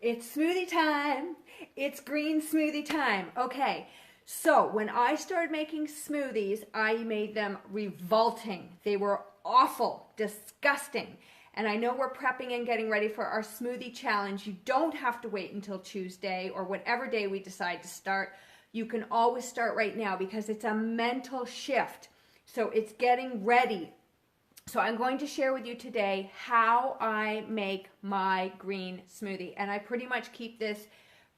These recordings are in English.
It's smoothie time. It's green smoothie time. Okay, so when I started making smoothies, I made them revolting. They were awful, disgusting. And I know we're prepping and getting ready for our smoothie challenge. You don't have to wait until Tuesday or whatever day we decide to start. You can always start right now because it's a mental shift. So it's getting ready. So I'm going to share with you today how I make my green smoothie. And I pretty much keep this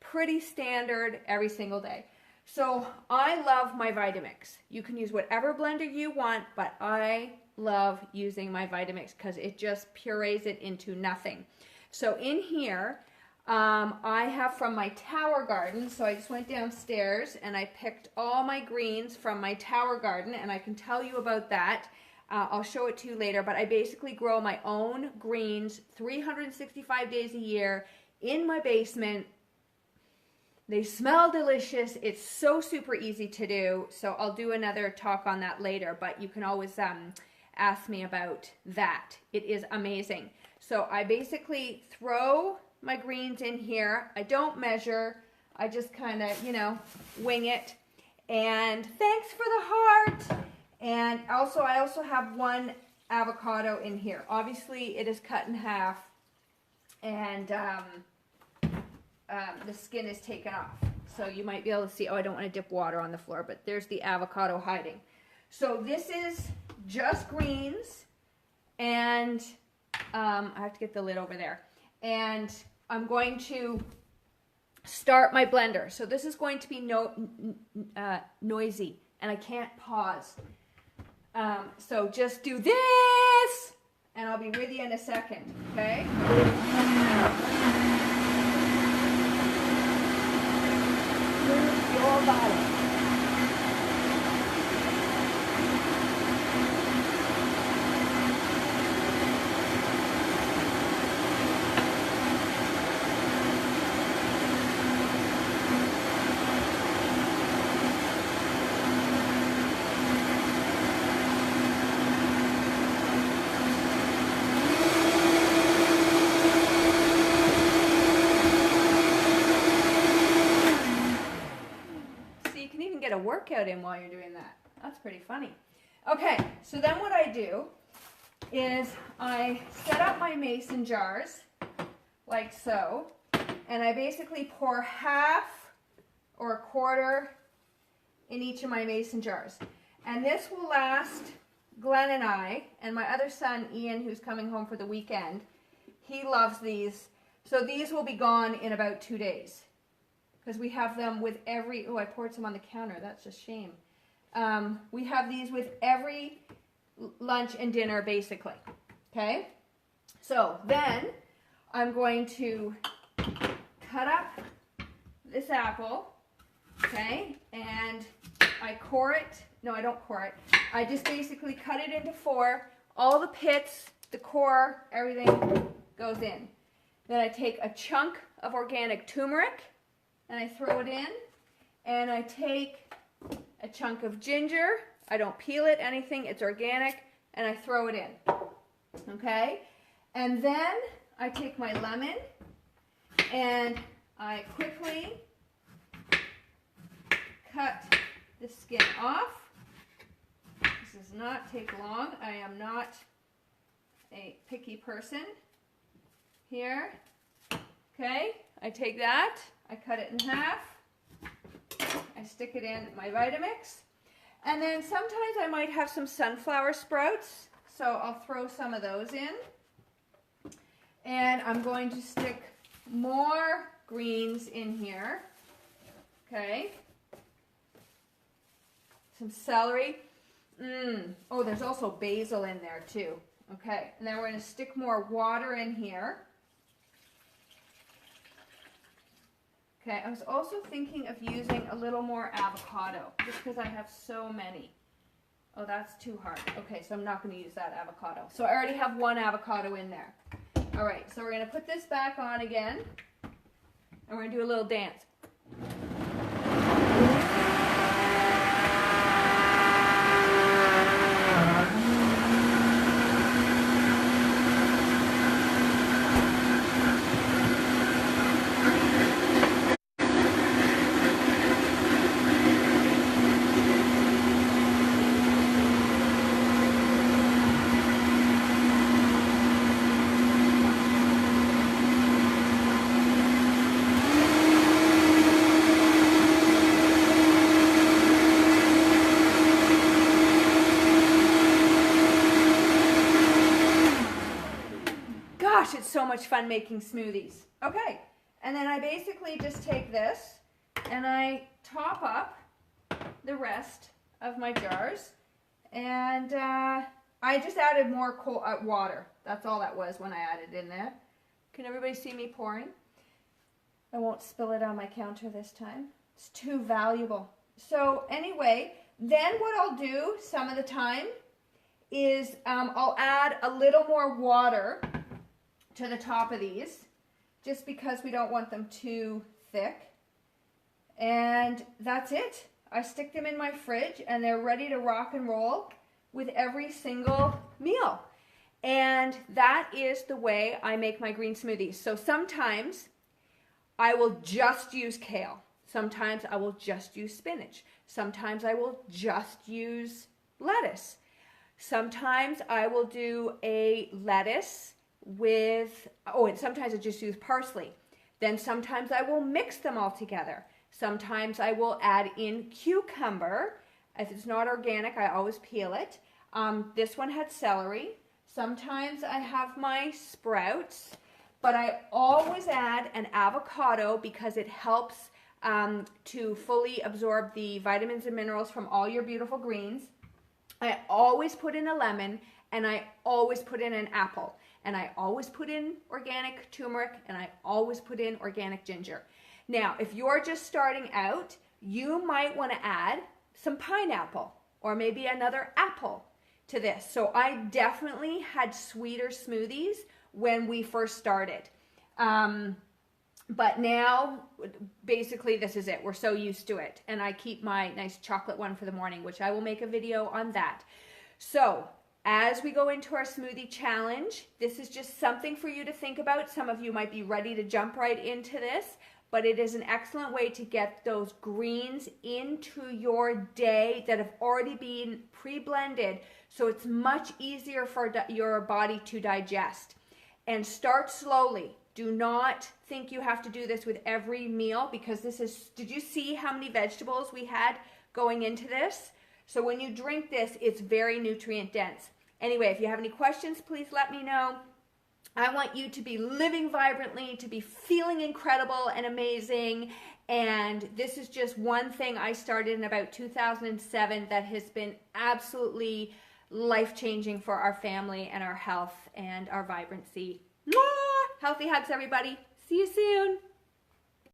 pretty standard every single day. So I love my Vitamix. You can use whatever blender you want, but I love using my Vitamix because it just purees it into nothing. So in here, I have from my tower garden, so I just went downstairs and I picked all my greens from my tower garden, and I can tell you about that. I'll show it to you later, but I basically grow my own greens 365 days a year in my basement. They smell delicious. It's so super easy to do, so I'll do another talk on that later, but you can always ask me about that. It is amazing. So I basically throw my greens in here. I don't measure. I just kind of, wing it. And thanks for the heart. And also, I also have one avocado in here. Obviously, it is cut in half, and the skin is taken off. So you might be able to see, oh, I don't want to dip water on the floor, but there's the avocado hiding. So this is just greens, and I have to get the lid over there. And I'm going to start my blender. So this is going to be noisy, and I can't pause. So just do this, and I'll be with you in a second, okay? Move your body. A workout in while you're doing that. That's pretty funny. Okay, so then what I do is I set up my mason jars like so, and I basically pour half or a quarter in each of my mason jars. And this will last Glenn and I, and my other son Ian, who's coming home for the weekend. He loves these. So these will be gone in about 2 days. Because we have them with every, oh, I poured some on the counter. That's a shame. We have these with every lunch and dinner, basically. Okay? So then I'm going to cut up this apple, okay? And I core it. No, I don't core it. I just basically cut it into 4. All the pits, the core, everything goes in. Then I take a chunk of organic turmeric, and I throw it in, and I take a chunk of ginger. I don't peel it, anything, it's organic, and I throw it in, okay? And then I take my lemon, and I quickly cut the skin off. This does not take long. I am not a picky person here, okay? I take that. I cut it in half, I stick it in my Vitamix, and then sometimes I might have some sunflower sprouts, so I'll throw some of those in, and I'm going to stick more greens in here, okay, some celery, oh, there's also basil in there too, okay, and then we're going to stick more water in here. Okay, I was also thinking of using a little more avocado, just because I have so many. Oh, that's too hard. Okay, so I'm not going to use that avocado. So I already have 1 avocado in there. All right, so we're going to put this back on again, and we're going to do a little dance. much fun making smoothies. Okay, and then I basically just take this and I top up the rest of my jars, and I just added more water. That's all that was when I added in there. Can everybody see me pouring? I won't spill it on my counter this time. It's too valuable. So anyway, then what I'll do some of the time is I'll add a little more water to the top of these, just because we don't want them too thick. And that's it. I stick them in my fridge and they're ready to rock and roll with every single meal. And that is the way I make my green smoothies. So sometimes I will just use kale. Sometimes I will just use spinach. Sometimes I will just use lettuce. Sometimes I will do a lettuce with, and sometimes I just use parsley. Then sometimes I will mix them all together. Sometimes I will add in cucumber. If it's not organic, I always peel it. This one had celery. Sometimes I have my sprouts, but I always add an avocado because it helps to fully absorb the vitamins and minerals from all your beautiful greens. I always put in a lemon, and I always put in an apple, and I always put in organic turmeric, and I always put in organic ginger. Now, if you're just starting out, you might want to add some pineapple or maybe another apple to this. So I definitely had sweeter smoothies when we first started. But now, basically, this is it. We're so used to it. And I keep my nice chocolate one for the morning, which I will make a video on that. So as we go into our smoothie challenge, this is just something for you to think about. Some of you might be ready to jump right into this, but it is an excellent way to get those greens into your day that have already been pre-blended, so it's much easier for your body to digest. And start slowly. Do not think you have to do this with every meal, because this is, did you see how many vegetables we had going into this? So when you drink this, it's very nutrient dense. Anyway, if you have any questions, please let me know. I want you to be living vibrantly, to be feeling incredible and amazing. And this is just one thing I started in about 2007 that has been absolutely life-changing for our family and our health and our vibrancy. Mwah! Healthy hugs, everybody. See you soon.